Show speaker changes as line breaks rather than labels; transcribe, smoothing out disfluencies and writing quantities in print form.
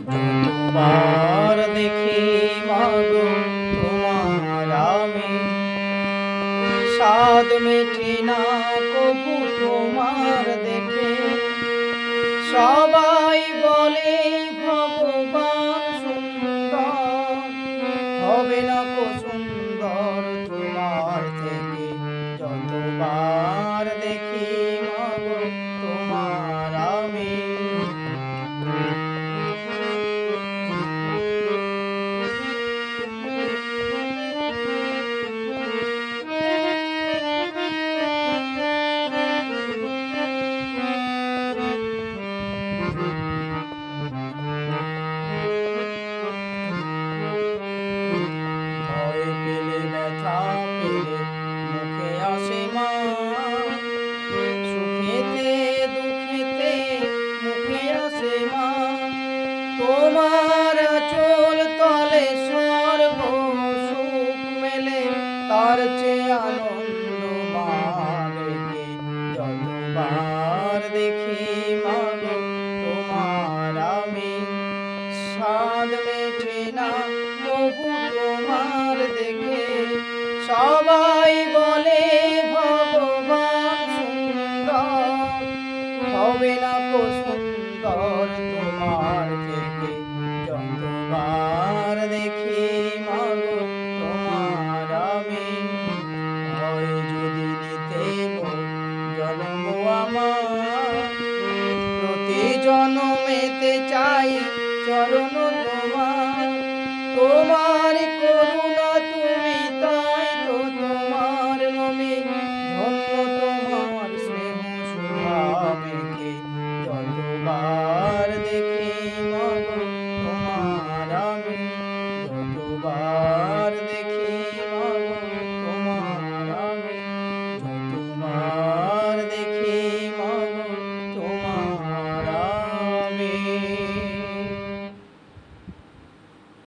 যতবার দেখি মাগো তোমার আমি, স্বাদ মেটে না কবু তোমার দেখে। সবাই বলে ভগবান সুন্দর, হবে না কো সুন্দর তোমার থেকে। যতবার দেখি মাগো তোমার আমি। ভয় পেলে ব্যথা পেলে মুখে আসে মা, সুখেতে দুঃখেতে মুখে আসে মা। তোমার আঁচল তলে সর্ব সুখ মেলে, তার চেয়ে আনন্দ মা ডেকে। যতবার দেখি মাগো তোমার আমি, স্বাদ মেটে না তবু তোমার দেখে। সবাই বলে ভগবান সুন্দর, হবে না কো সুন্দর তোমার থেকে। যতবার দেখি মাগো তোমার আমি। হয় যদি নিতে জন্ম আমার, প্রতি জনমেতে চাই চরণ তোমার। তোমার করুণা